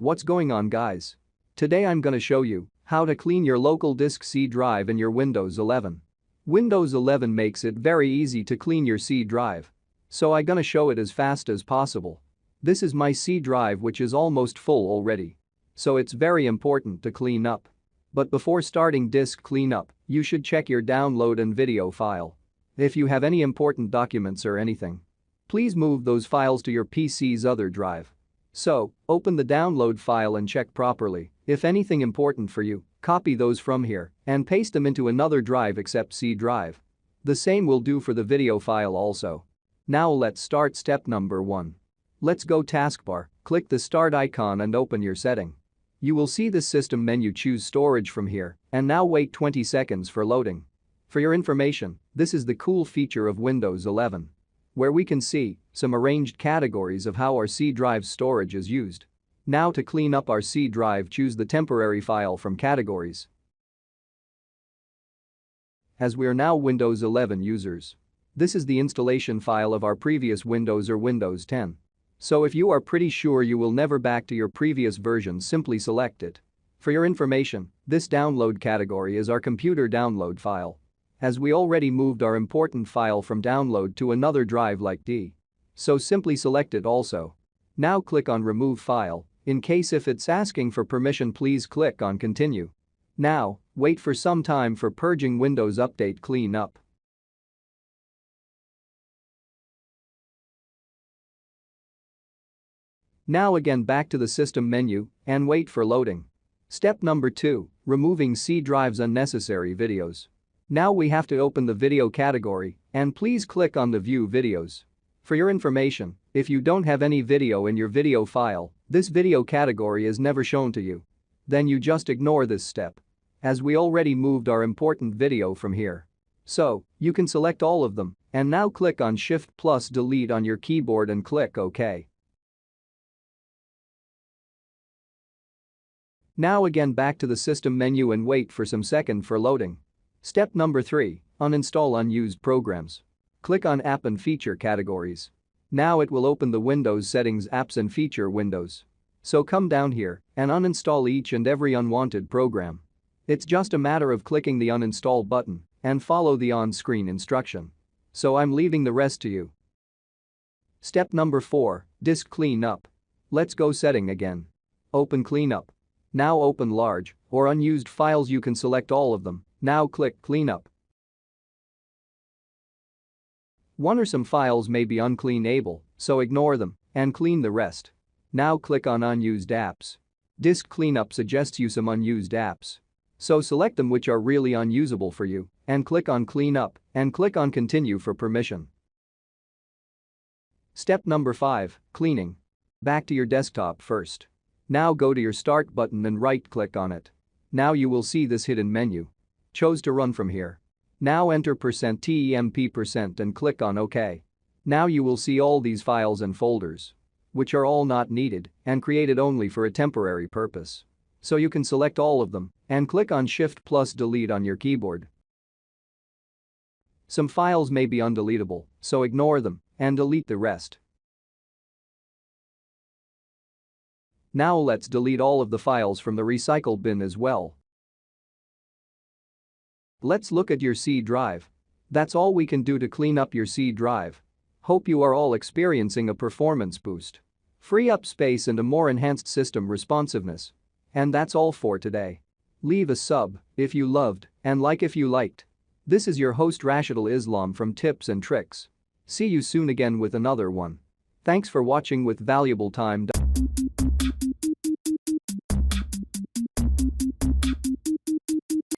What's going on, guys? Today I'm gonna show you how to clean your local disk C drive in your Windows 11. Windows 11 makes it very easy to clean your C drive. So I'm gonna show it as fast as possible. This is my C drive, which is almost full already. So it's very important to clean up. But before starting disk cleanup, you should check your download and video file. If you have any important documents or anything, please move those files to your PC's other drive. So, open the download file and check properly. If anything important for you, copy those from here and paste them into another drive except C drive. The same will do for the video file also. Now let's start step number 1. Let's go taskbar, click the start icon and open your setting. You will see the system menu, choose storage from here, and now wait 20 seconds for loading. For your information, this is the cool feature of Windows 11, where we can see some arranged categories of how our C drive storage is used. Now to clean up our C drive, choose the temporary file from categories. As we are now Windows 11 users, this is the installation file of our previous Windows or Windows 10. So if you are pretty sure you will never back to your previous version, simply select it. For your information, this download category is our computer download file, as we already moved our important file from download to another drive like D. So simply select it also. Now click on remove file. In case if it's asking for permission, please click on continue. Now, wait for some time for purging Windows Update cleanup. Now again back to the system menu and wait for loading. Step number 2, removing C drive's unnecessary videos. Now we have to open the video category and please click on the view videos. For your information, if you don't have any video in your video file, this video category is never shown to you. Then you just ignore this step, as we already moved our important video from here. So, you can select all of them and now click on Shift+Delete on your keyboard and click OK. Now again back to the system menu and wait for some second for loading. Step number 3, uninstall unused programs. Click on App and Feature categories. Now it will open the Windows Settings Apps and Feature windows. So come down here and uninstall each and every unwanted program. It's just a matter of clicking the uninstall button and follow the on-screen instruction. So I'm leaving the rest to you. Step number 4, disk cleanup. Let's go setting again. Open cleanup. Now open large or unused files, you can select all of them. Now click cleanup. One or some files may be uncleanable, so ignore them and clean the rest. Now click on unused apps. Disk cleanup suggests you some unused apps. So select them which are really unusable for you and click on cleanup and click on continue for permission. Step number 5, cleaning. Back to your desktop first. Now go to your start button and right click on it. Now you will see this hidden menu. Choose to run from here. Now enter %temp% and click on OK. Now you will see all these files and folders, which are all not needed and created only for a temporary purpose. So you can select all of them and click on Shift+Delete on your keyboard. Some files may be undeletable, so ignore them and delete the rest. Now let's delete all of the files from the recycle bin as well. Let's look at your C drive. That's all we can do to clean up your C drive. Hope you are all experiencing a performance boost, free up space and a more enhanced system responsiveness. And that's all for today. Leave a sub if you loved and like if you liked. This is your host Rashidul Islam from Tips and Tricks. See you soon again with another one. Thanks for watching with valuable time.